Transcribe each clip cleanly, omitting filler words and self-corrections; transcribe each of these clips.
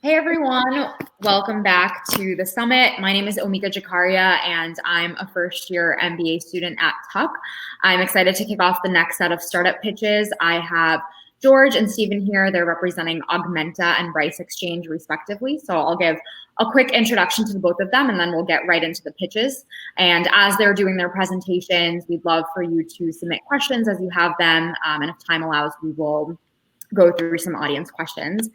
Hey everyone, welcome back to the summit. My name is Omika Jakaria and I'm a first year MBA student at Tuck. I'm excited to kick off the next set of startup pitches. I have George and Stephen here. They're representing Augmenta and Rice Exchange respectively. So I'll give a quick introduction to the both of them and then we'll get right into the pitches. And as they're doing their presentations, we'd love for you to submit questions as you have them. And if time allows, we will go through some audience questions.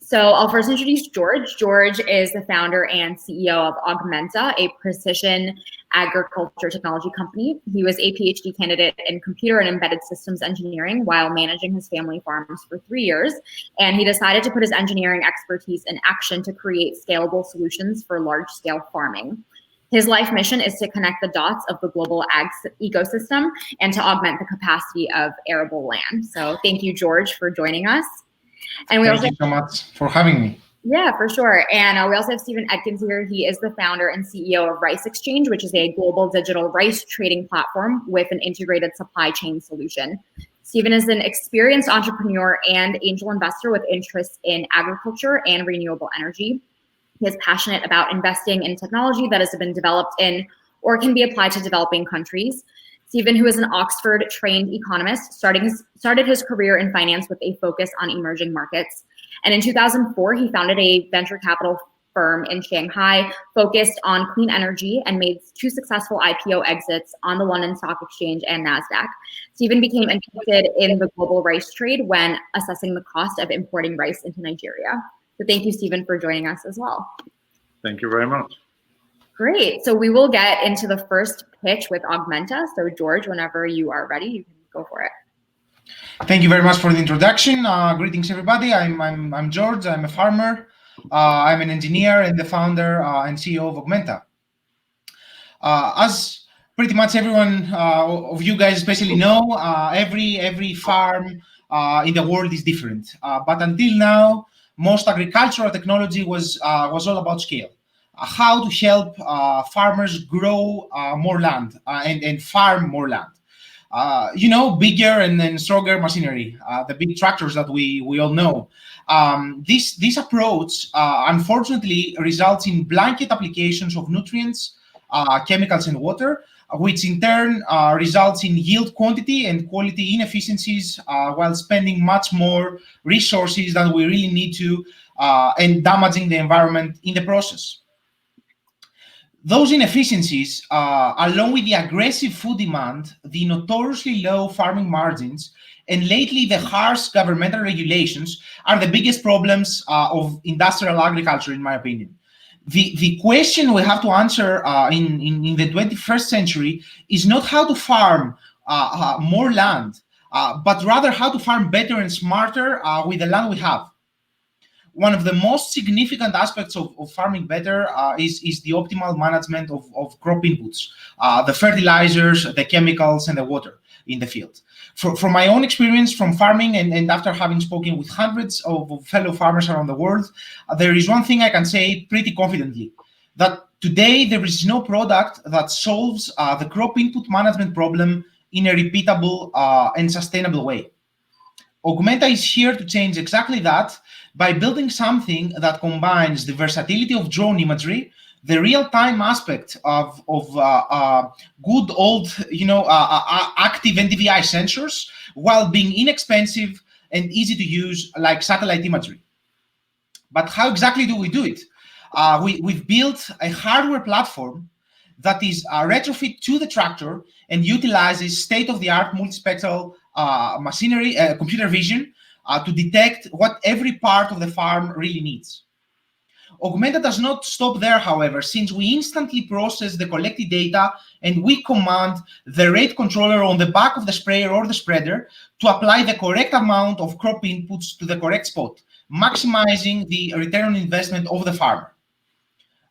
So I'll first introduce George. George is the founder and CEO of Augmenta, a precision agriculture technology company. He was a PhD candidate in computer and embedded systems engineering while managing his family farms for 3 years. And he decided to put his engineering expertise in action to create scalable solutions for large-scale farming. His life mission is to connect the dots of the global ag ecosystem and to augment the capacity of arable land. So thank you, George, for joining us. And Thank you so much for having me. Yeah, for sure. And we also have Stephen Edkins here. He is the founder and CEO of Rice Exchange, which is a global digital rice trading platform with an integrated supply chain solution. Stephen is an experienced entrepreneur and angel investor with interests in agriculture and renewable energy. He is passionate about investing in technology that has been developed in or can be applied to developing countries. Stephen, who is an Oxford-trained economist, started his career in finance with a focus on emerging markets. And in 2004, he founded a venture capital firm in Shanghai focused on clean energy and made 2 successful IPO exits on the London Stock Exchange and NASDAQ. Stephen became interested in the global rice trade when assessing the cost of importing rice into Nigeria. So thank you, Stephen, for joining us as well. Thank you very much. Great. So we will get into the first pitch with Augmenta. So George, whenever you are ready, you can go for it. Thank you very much for the introduction. Greetings, everybody. I'm George. I'm a farmer. I'm an engineer and the founder and CEO of Augmenta. As pretty much everyone of you guys especially know, every farm in the world is different. But until now, most agricultural technology was all about scale. How to help farmers grow more land and farm more land. Bigger and stronger machinery, the big tractors that we all know. This approach, unfortunately, results in blanket applications of nutrients, chemicals, and water, which in turn results in yield quantity and quality inefficiencies while spending much more resources than we really need to and damaging the environment in the process. Those inefficiencies, along with the aggressive food demand, the notoriously low farming margins, and lately the harsh governmental regulations are the biggest problems of industrial agriculture, in my opinion. The question we have to answer in the 21st century is not how to farm more land, but rather how to farm better and smarter with the land we have. One of the most significant aspects of farming better is the optimal management of crop inputs, the fertilizers, the chemicals, and the water in the field. From my own experience from farming and after having spoken with hundreds of fellow farmers around the world, there is one thing I can say pretty confidently, that today there is no product that solves the crop input management problem in a repeatable and sustainable way. Augmenta is here to change exactly that by building something that combines the versatility of drone imagery, the real-time aspect of good old, active NDVI sensors, while being inexpensive and easy to use like satellite imagery. But how exactly do we do it? We've built a hardware platform that is retrofit to the tractor and utilizes state-of-the-art multispectral machinery, computer vision, to detect what every part of the farm really needs. Augmenta does not stop there, however, since we instantly process the collected data and we command the rate controller on the back of the sprayer or the spreader to apply the correct amount of crop inputs to the correct spot, maximizing the return on investment of the farmer.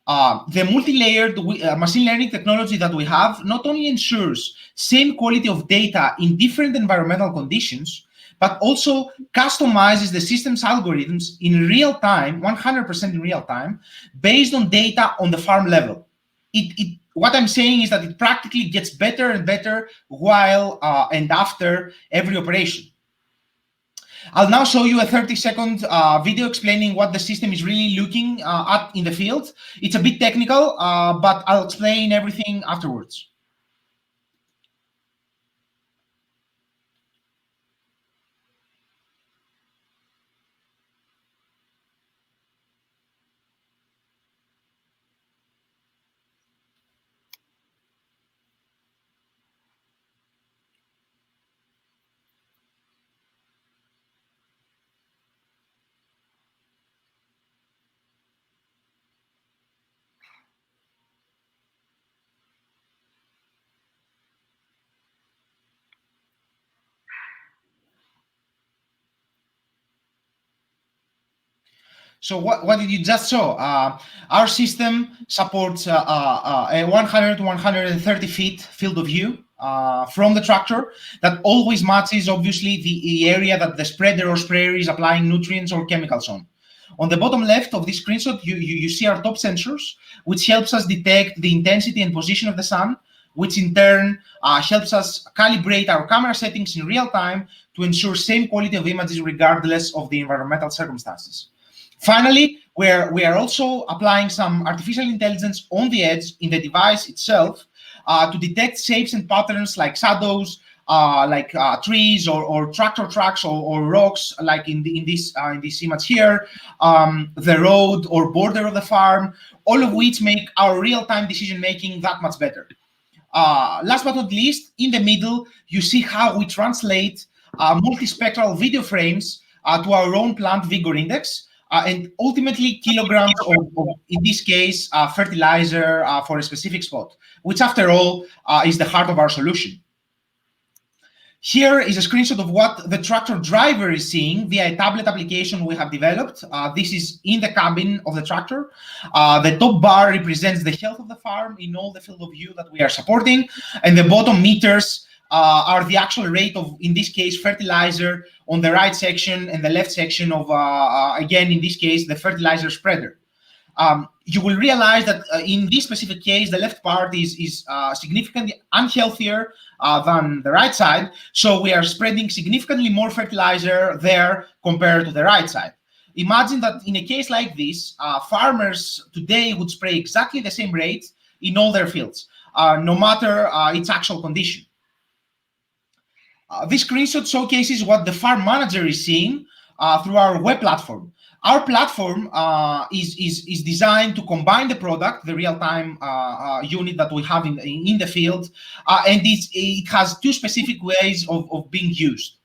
The multi-layered machine learning technology that we have not only ensures same quality of data in different environmental conditions, but also customizes the system's algorithms in real time, 100% in real time, based on data on the farm level. What I'm saying is that it practically gets better and better while and after every operation. I'll now show you a 30-second video explaining what the system is really looking at in the field. It's a bit technical, but I'll explain everything afterwards. So what did you just saw? Our system supports a 100 to 130 feet field of view from the tractor that always matches, obviously, the area that the spreader or sprayer is applying nutrients or chemicals on. On the bottom left of this screenshot, you see our top sensors, which helps us detect the intensity and position of the sun, which in turn helps us calibrate our camera settings in real time to ensure same quality of images regardless of the environmental circumstances. Finally, we are also applying some artificial intelligence on the edge in the device itself to detect shapes and patterns like shadows, like trees or tractor tracks or rocks, like in this image here, the road or border of the farm, all of which make our real-time decision making that much better. Last but not least, in the middle, you see how we translate multispectral video frames to our own plant vigor index. And ultimately kilograms of in this case, fertilizer for a specific spot, which after all is the heart of our solution. Here is a screenshot of what the tractor driver is seeing via a tablet application we have developed. This is in the cabin of the tractor. The top bar represents the health of the farm in all the field of view that we are supporting, and the bottom meters are the actual rate of, in this case, fertilizer on the right section and the left section of, again, in this case, the fertilizer spreader. You will realize that in this specific case, the left part is significantly unhealthier than the right side. So we are spreading significantly more fertilizer there compared to the right side. Imagine that in a case like this, farmers today would spray exactly the same rate in all their fields, no matter its actual condition. This screenshot showcases what the farm manager is seeing through our web platform. Our platform is designed to combine the product, the real-time unit that we have in the field, and it has two specific ways of being used.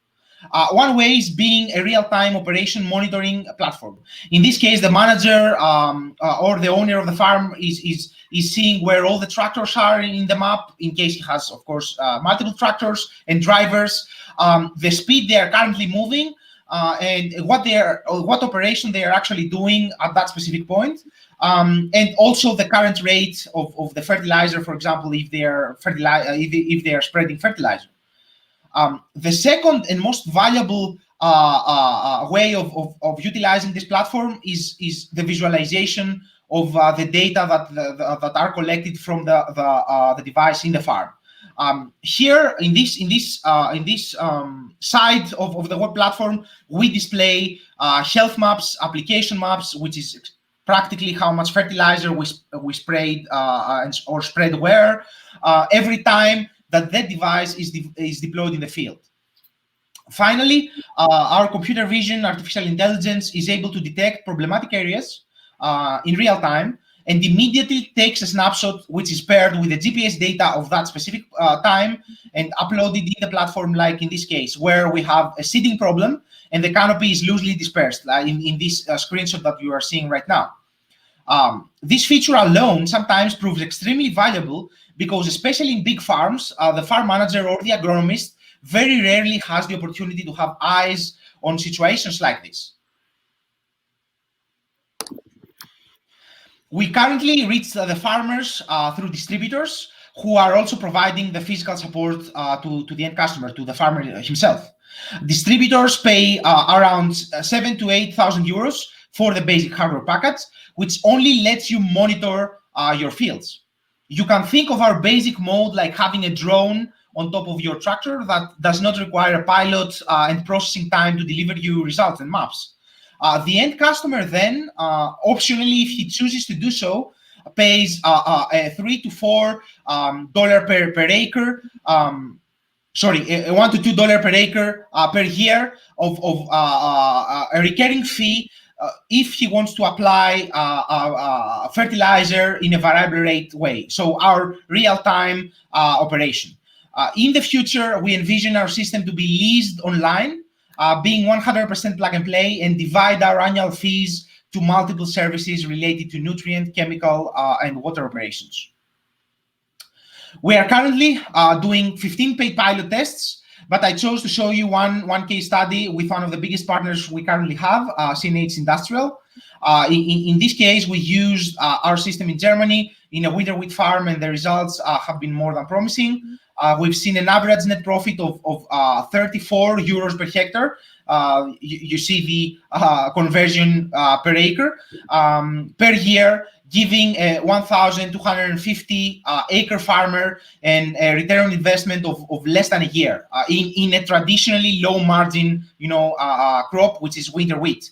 One way is being a real-time operation monitoring platform. In this case, the manager or the owner of the farm is seeing where all the tractors are in the map, in case he has, of course, multiple tractors and drivers, the speed they are currently moving, and what operation they are actually doing at that specific point, and also the current rate of the fertilizer, for example, if they are spreading fertilizer. The second and most valuable way of utilizing this platform is the visualization of the data that are collected from the device in the farm. Here in this side of the web platform, we display health maps, application maps, which is practically how much fertilizer we sprayed or spread where every time that device is deployed in the field. Finally, our computer vision artificial intelligence is able to detect problematic areas in real time and immediately takes a snapshot which is paired with the GPS data of that specific time and uploaded in the platform, like in this case, where we have a seeding problem and the canopy is loosely dispersed in this screenshot that you are seeing right now. This feature alone sometimes proves extremely valuable because, especially in big farms, the farm manager or the agronomist very rarely has the opportunity to have eyes on situations like this. We currently reach the farmers through distributors who are also providing the physical support to the end customer, to the farmer himself. Distributors pay around 7,000 to 8,000 euros for the basic hardware package, which only lets you monitor your fields. You can think of our basic mode like having a drone on top of your tractor that does not require a pilot and processing time to deliver you results and maps. The end customer then, optionally, if he chooses to do so, pays $3 to $4 per acre. Sorry, $1 to $2 per acre per year of a recurring fee if he wants to apply fertilizer in a variable rate way. So our real-time operation. In the future, we envision our system to be leased online, being 100% plug and play, and divide our annual fees to multiple services related to nutrient, chemical, and water operations. We are currently doing 15 paid pilot tests, but I chose to show you one case study with one of the biggest partners we currently have, CNH Industrial. In this case, we used our system in Germany in a winter wheat farm, and the results have been more than promising. We've seen an average net profit of 34 euros per hectare. You see the conversion per acre per year, giving a 1,250 acre farmer and a return on investment of less than a year in a traditionally low margin, crop, which is winter wheat.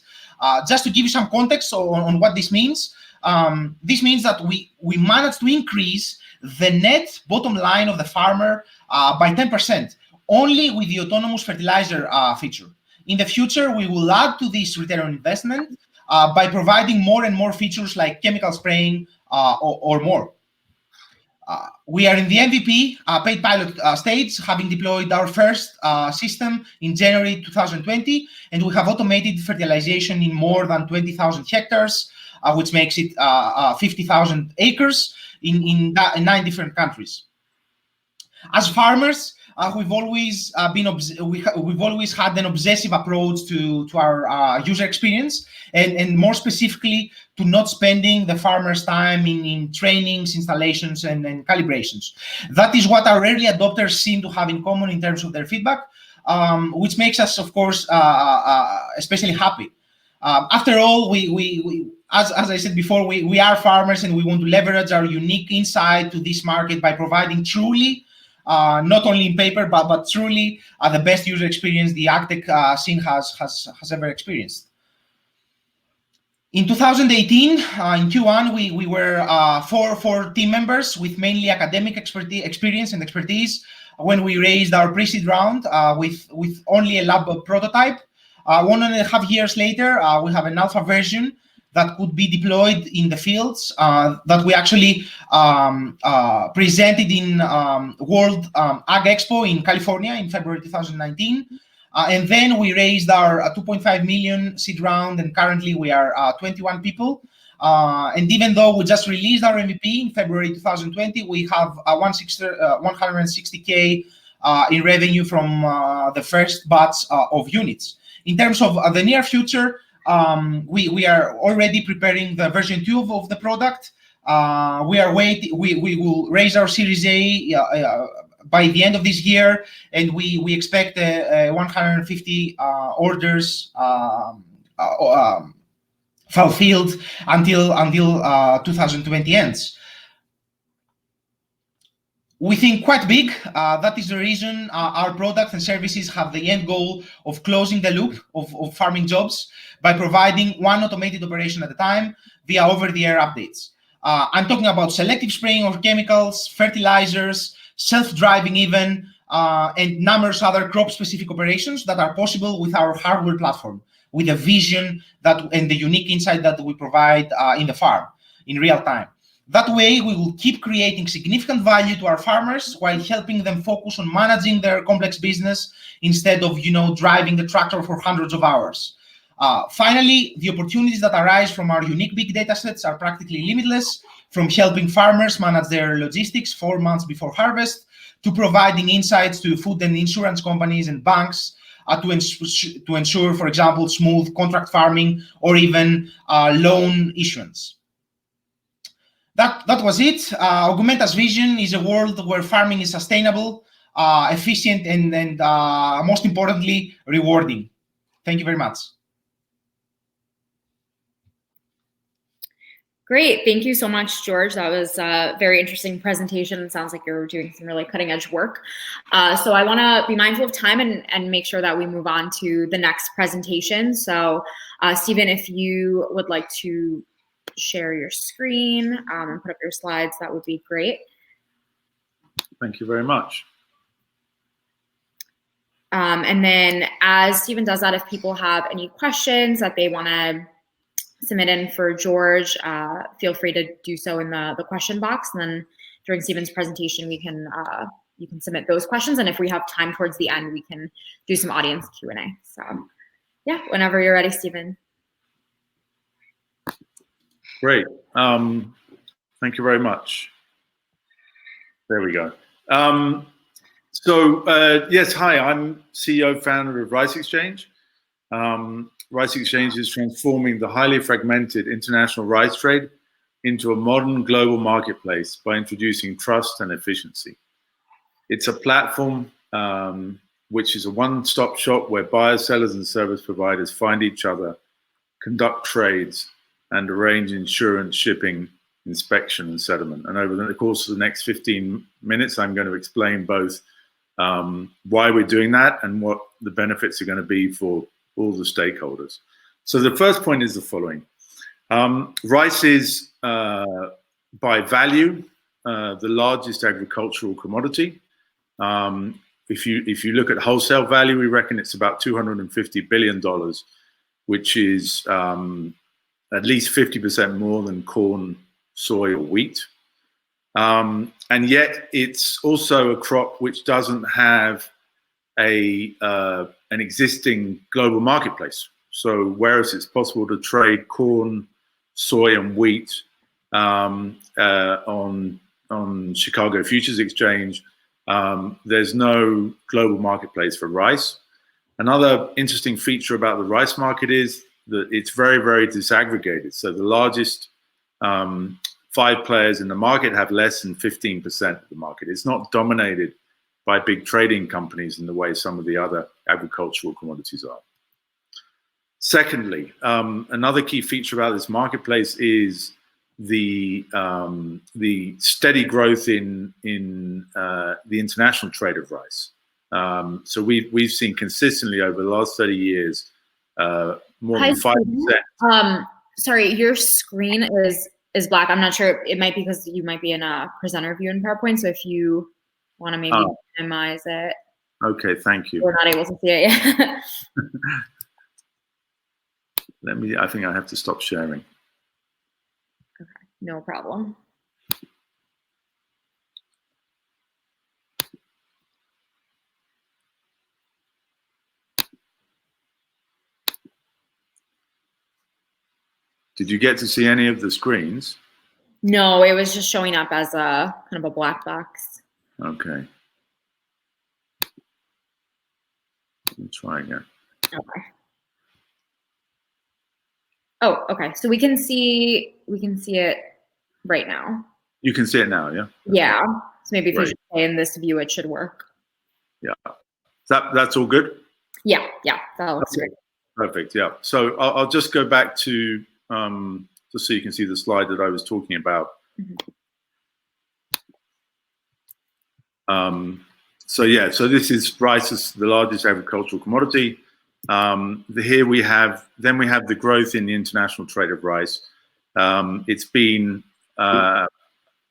Just to give you some context on what this means that we managed to increase the net bottom line of the farmer by 10%, only with the autonomous fertilizer feature. In the future, we will add to this return on investment by providing more and more features like chemical spraying or more. We are in the MVP paid pilot stage, having deployed our first system in January 2020, and we have automated fertilization in more than 20,000 hectares, which makes it 50,000 acres in 9 different countries. As farmers, we've always we've always had an obsessive approach to our user experience, and more specifically to not spending the farmer's time in trainings, installations, and calibrations. That is what our early adopters seem to have in common in terms of their feedback, which makes us, of course, especially happy. After all, as I said before, we are farmers, and we want to leverage our unique insight to this market by providing truly, not only in paper, but truly the best user experience the agtech scene has ever experienced. In 2018, in Q1, we were four team members with mainly academic experience and expertise when we raised our pre-seed round with only a lab prototype. 1.5 years later, we have an alpha version that could be deployed in the fields that we actually presented in World Ag Expo in California in February 2019. And then we raised our 2.5 million seed round, and currently we are 21 people. And even though we just released our MVP in February 2020, we have 160K in revenue from the first batch of units. In terms of the near future, we are already preparing the version 2 of the product. We will raise our Series A by the end of this year, and we expect 150 orders fulfilled until 2020 ends. We think quite big. That is the reason our products and services have the end goal of closing the loop of farming jobs by providing one automated operation at a time via over-the-air updates. I'm talking about selective spraying of chemicals, fertilizers, self-driving even, and numerous other crop-specific operations that are possible with our hardware platform, with the vision and the unique insight that we provide in the farm in real time. That way, we will keep creating significant value to our farmers while helping them focus on managing their complex business instead of, driving the tractor for hundreds of hours. Finally, the opportunities that arise from our unique big data sets are practically limitless, from helping farmers manage their logistics 4 months before harvest, to providing insights to food and insurance companies and banks to ensure, for example, smooth contract farming or even loan issuance. That was it. Augmenta's vision is a world where farming is sustainable, efficient, and most importantly, rewarding. Thank you very much. Great. Thank you so much, George. That was a very interesting presentation. It sounds like you're doing some really cutting edge work. So I want to be mindful of time and make sure that we move on to the next presentation. So Stephen, if you would like to share your screen and put up your slides, that would be great. Thank you very much. And then as Stephen does that, if people have any questions that they want to submit in for George, feel free to do so in the question box. And then during Stephen's presentation, we can you can submit those questions. And if we have time towards the end, we can do some audience Q&A. So yeah, whenever you're ready, Stephen. Great. Thank you very much. There we go. Yes, hi, I'm CEO, founder of Rice Exchange. Rice Exchange is transforming the highly fragmented international rice trade into a modern global marketplace by introducing trust and efficiency. It's a platform which is a one-stop shop where buyers, sellers, and service providers find each other, conduct trades, and arrange insurance, shipping, inspection, and settlement. And over the course of the next 15 minutes, I'm going to explain both why we're doing that and what the benefits are going to be for all the stakeholders. So the first point is the following. Rice is, by value, the largest agricultural commodity. If you look at wholesale value, we reckon it's about $250 billion, which is at least 50% more than corn, soy, or wheat. And yet it's also a crop which doesn't have an existing global marketplace. So whereas it's possible to trade corn, soy, and wheat on Chicago Futures Exchange, there's no global marketplace for rice. Another interesting feature about the rice market is that it's very, very disaggregated. So the largest 5 players in the market have less than 15% of the market. It's not dominated by big trading companies in the way some of the other agricultural commodities are. Secondly, another key feature about this marketplace is the steady growth in the international trade of rice. So we've seen consistently over the last 30 years more than 5%. Sorry, your screen is black. I'm not sure. It might be because you might be in a presenter view in PowerPoint. So if you want to maybe minimize it. Okay, thank you. We're not able to see it yet. I think I have to stop sharing. Okay, no problem. Did you get to see any of the screens? No, it was just showing up as a kind of a black box. Okay. Let me try again. Okay. Oh, okay. So we can see it right now. You can see it now, yeah? Yeah. So maybe if Right. you should stay in this view, it should work. Yeah. That's all good? Yeah, that looks great. Perfect, yeah. So I'll just go back to, just so you can see the slide that I was talking about. So this is rice is the largest agricultural commodity. Here we have the growth in the international trade of rice. It's been over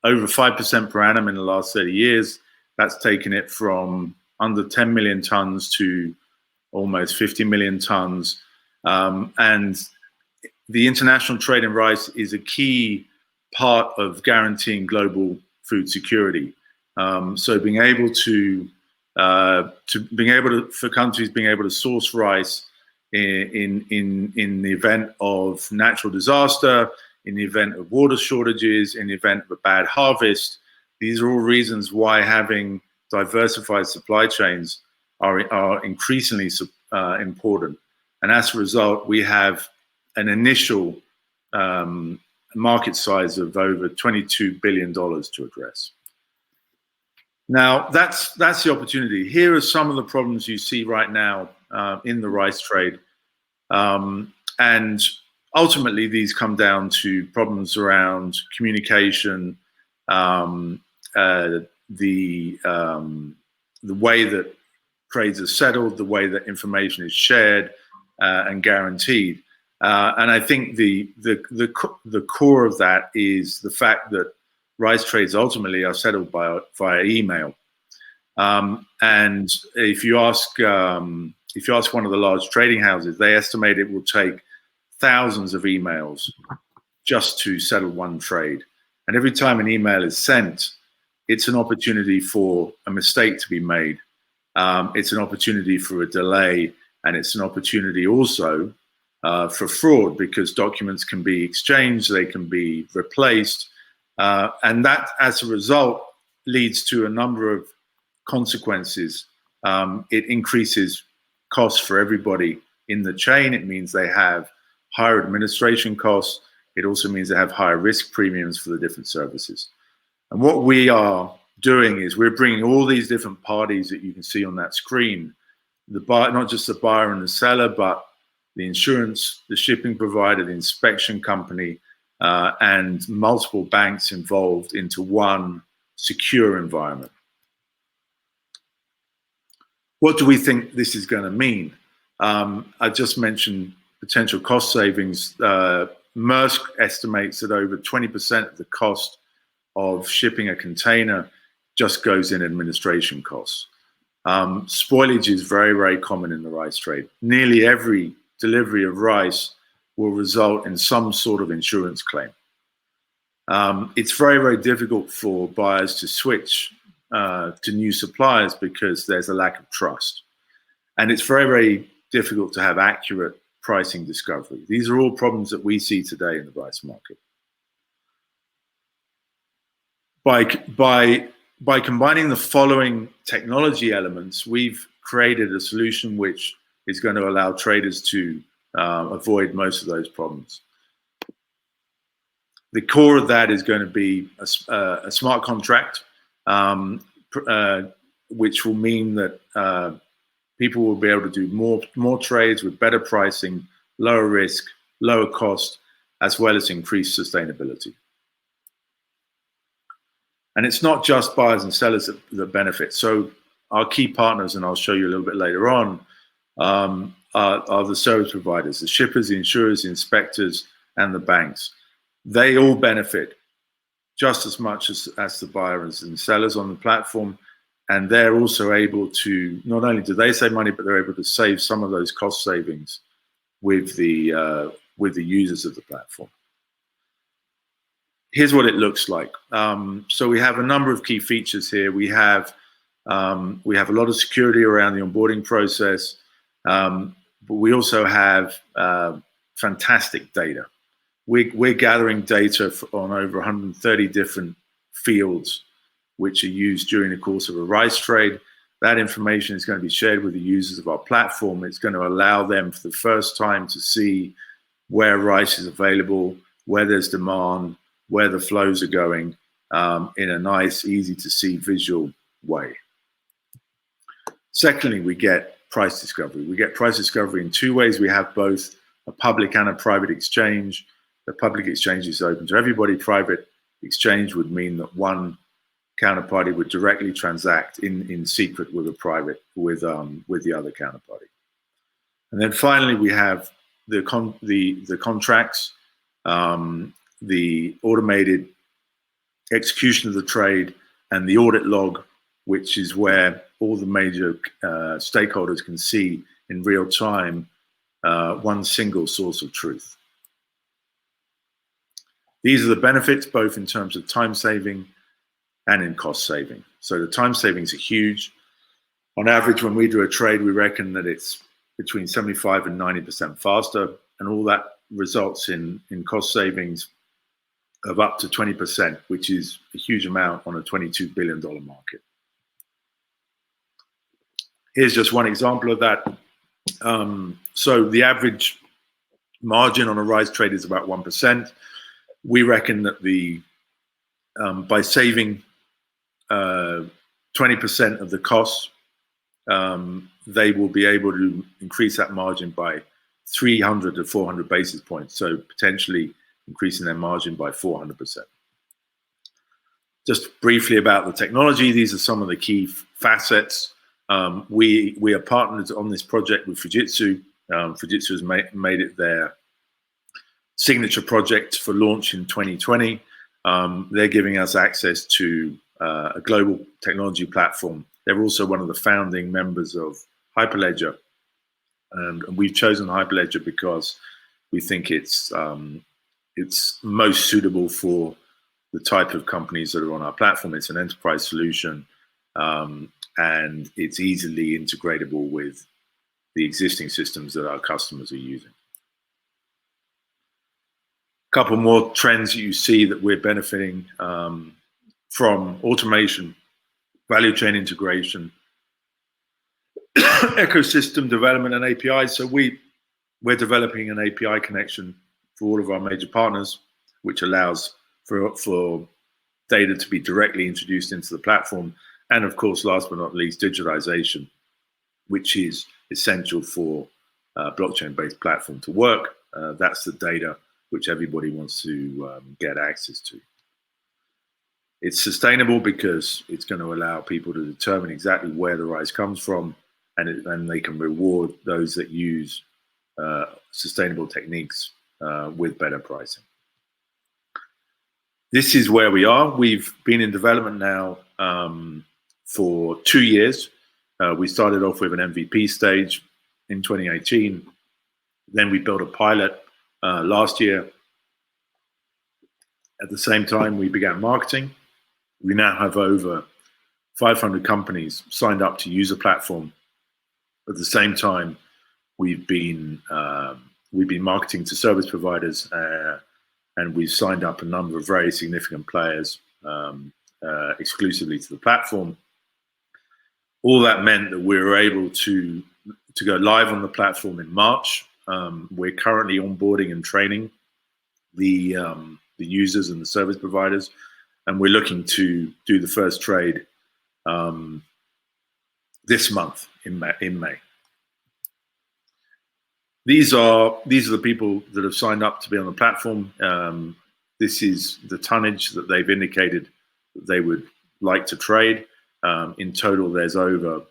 5% per annum in the last 30 years. That's taken it from under 10 million tons to almost 50 million tons. And the international trade in rice is a key part of guaranteeing global food security. So for countries being able to source rice in the event of natural disaster, in the event of water shortages, in the event of a bad harvest, these are all reasons why having diversified supply chains are increasingly important. And as a result, we have an initial market size of over $22 billion to address. Now, that's the opportunity. Here are some of the problems you see right now in the rice trade. And ultimately, these come down to problems around communication, the way that trades are settled, the way that information is shared and guaranteed. And I think the core of that is the fact that rice trades ultimately are settled via email. And if you ask one of the large trading houses, they estimate it will take thousands of emails just to settle one trade. And every time an email is sent, it's an opportunity for a mistake to be made. It's an opportunity for a delay, and it's an opportunity also for fraud, because documents can be exchanged, they can be replaced, and that, as a result, leads to a number of consequences. It increases costs for everybody in the chain. It means they have higher administration costs. It also means they have higher risk premiums for the different services. And what we are doing is we're bringing all these different parties that you can see on that screen, the buyer, not just the buyer and the seller, but the insurance, the shipping provider, the inspection company, and multiple banks involved into one secure environment. What do we think this is going to mean? I just mentioned potential cost savings. Maersk estimates that over 20% of the cost of shipping a container just goes in administration costs. Spoilage is very, very common in the rice trade. Nearly every delivery of rice will result in some sort of insurance claim. It's very, very difficult for buyers to switch to new suppliers because there's a lack of trust. And it's very, very difficult to have accurate pricing discovery. These are all problems that we see today in the rice market. By combining the following technology elements, we've created a solution which is going to allow traders to avoid most of those problems. The core of that is going to be a smart contract, which will mean that people will be able to do more trades with better pricing, lower risk, lower cost, as well as increased sustainability. And it's not just buyers and sellers that benefit. So our key partners, and I'll show you a little bit later on, are the service providers, the shippers, the insurers, the inspectors, and the banks. They all benefit just as much as the buyers and sellers on the platform. And they're also able to, not only do they save money, but they're able to save some of those cost savings with the users of the platform. Here's what it looks like. So we have a number of key features here. We have a lot of security around the onboarding process, but we also have fantastic data. We're gathering data on over 130 different fields which are used during the course of a rice trade. That information is going to be shared with the users of our platform. It's going to allow them for the first time to see where rice is available, where there's demand, where the flows are going in a nice, easy to see visual way. Secondly, we get price discovery. We get price discovery in two ways. We have both a public and a private exchange. The public exchange is open to everybody. Private exchange would mean that one counterparty would directly transact in secret with the other counterparty. And then finally, we have the contracts, the automated execution of the trade, and the audit log, which is where all the major stakeholders can see in real time one single source of truth. These are the benefits, both in terms of time saving and in cost saving. So the time savings are huge. On average, when we do a trade, we reckon that it's between 75 and 90% faster, and all that results in cost savings of up to 20%, which is a huge amount on a $22 billion market. Here's just one example of that. So the average margin on a rice trade is about 1%. We reckon that by saving 20% of the costs, they will be able to increase that margin by 300 to 400 basis points, so potentially increasing their margin by 400%. Just briefly about the technology, these are some of the key facets. We are partnered on this project with Fujitsu. Fujitsu has made it their signature project for launch in 2020. They're giving us access to a global technology platform. They're also one of the founding members of Hyperledger. And we've chosen Hyperledger because we think it's most suitable for the type of companies that are on our platform. It's an enterprise solution, and it's easily integratable with the existing systems that our customers are using. A couple more trends that you see that we're benefiting from: automation, value chain integration, ecosystem development, and APIs. So we're developing an API connection for all of our major partners, which allows for data to be directly introduced into the platform. And of course, last but not least, digitization, which is essential for a blockchain-based platform to work. That's the data which everybody wants to get access to. It's sustainable because it's going to allow people to determine exactly where the rice comes from, and they can reward those that use sustainable techniques with better pricing. This is where we are. We've been in development now for 2 years. We started off with an MVP stage in 2018. Then we built a pilot last year. At the same time, we began marketing. We now have over 500 companies signed up to use the platform. At the same time, we've been marketing to service providers, and we've signed up a number of very significant players exclusively to the platform. All that meant that we were able to go live on the platform in March. We're currently onboarding and training the users and the service providers, and we're looking to do the first trade this month in May. These are the people that have signed up to be on the platform. This is the tonnage that they've indicated that they would like to trade. In total, there's over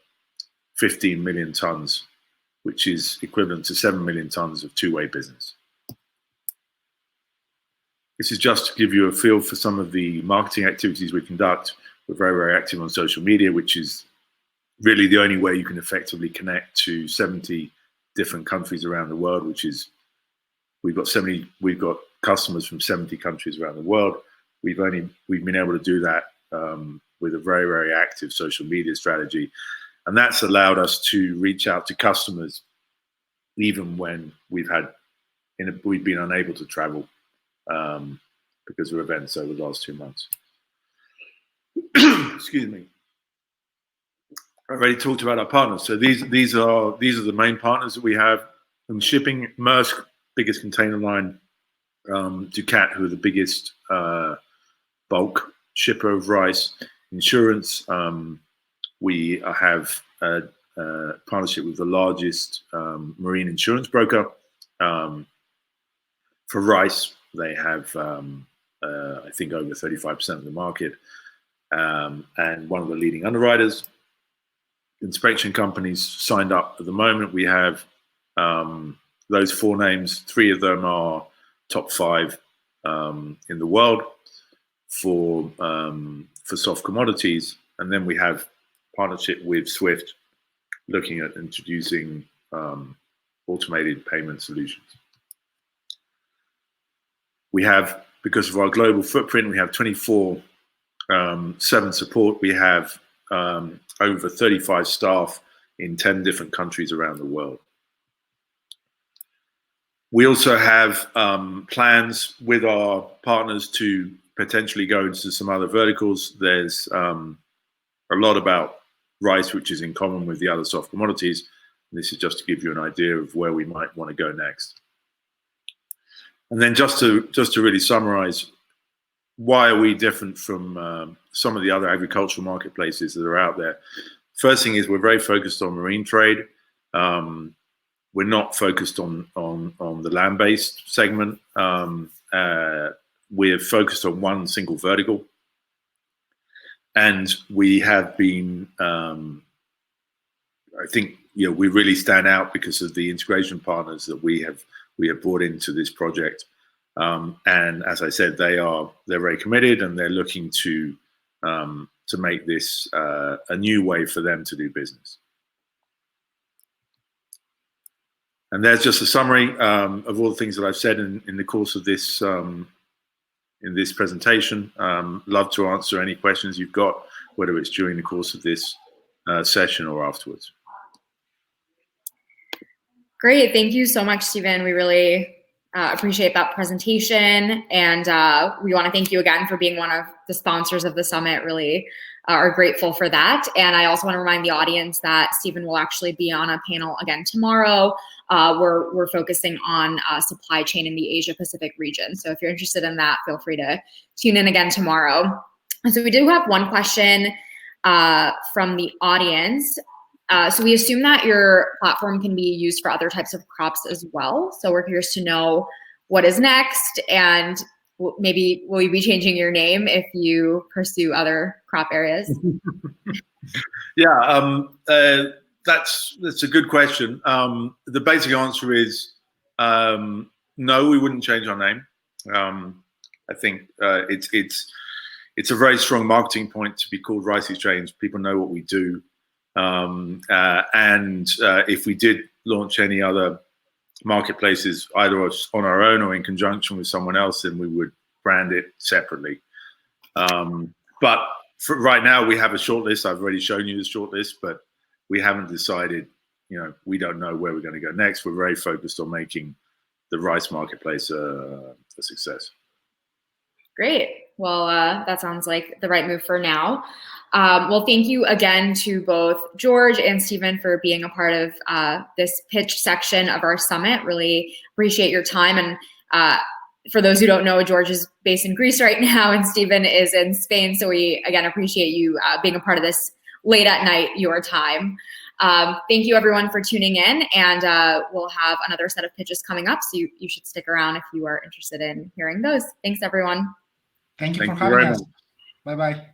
15 million tons, which is equivalent to 7 million tons of two-way business. This is just to give you a feel for some of the marketing activities we conduct. We're very, very active on social media, which is really the only way you can effectively connect to 70 different countries around the world, which is, we've got customers from 70 countries around the world. We've been able to do that with a very, very active social media strategy. And that's allowed us to reach out to customers even when we've been unable to travel because of events over the last 2 months. Excuse me. I already talked about our partners. So these are the main partners that we have in shipping. Maersk, biggest container line. Ducat, who are the biggest bulk shipper of rice. Insurance, we have a partnership with the largest marine insurance broker. For rice, they have, I think, over 35% of the market, and one of the leading underwriters. Inspection companies signed up at the moment. We have those 4 names. 3 of them are top 5 in the world for soft commodities, and then we have partnership with Swift, looking at introducing automated payment solutions. We have, because of our global footprint, we have 24/7 support. We have over 35 staff in 10 different countries around the world. We also have plans with our partners to potentially go into some other verticals. There's a lot about rice, which is in common with the other soft commodities. This is just to give you an idea of where we might want to go next. And then just to really summarize, why are we different from some of the other agricultural marketplaces that are out there? First thing is we're very focused on marine trade. we're not focused on the land-based segment. We're focused on one single vertical, and we have been. I think we really stand out because of the integration partners that we have brought into this project. And as I said, they're very committed, and they're looking to make this a new way for them to do business. And there's just a summary of all the things that I've said in the course of this in this presentation. Love to answer any questions you've got, whether it's during the course of this session or afterwards. Great, thank you so much, Stephen. We really appreciate that presentation, and we want to thank you again for being one of the sponsors of the summit. Really are grateful for that. And I also want to remind the audience that Stephen will actually be on a panel again tomorrow. We're focusing on supply chain in the Asia Pacific region. So if you're interested in that, feel free to tune in again tomorrow. And so we do have one question from the audience. So we assume that your platform can be used for other types of crops as well. So we're curious to know what is next, and maybe will you be changing your name if you pursue other crop areas? Yeah, that's a good question. The basic answer is no, we wouldn't change our name. I think it's a very strong marketing point to be called Rice Exchange. People know what we do. And if we did launch any other marketplaces, either on our own or in conjunction with someone else, then we would brand it separately. But for right now, we have a shortlist. I've already shown you the shortlist, but we haven't decided. We don't know where we're going to go next. We're very focused on making the rice marketplace a success. Great. Well, that sounds like the right move for now. Well, thank you again to both George and Stephen for being a part of this pitch section of our summit. Really appreciate your time. And for those who don't know, George is based in Greece right now, and Stephen is in Spain. So we, again, appreciate you being a part of this late at night, your time. Thank you, everyone, for tuning in. And we'll have another set of pitches coming up. So you should stick around if you are interested in hearing those. Thanks, everyone. Thank you for having us. Bye-bye.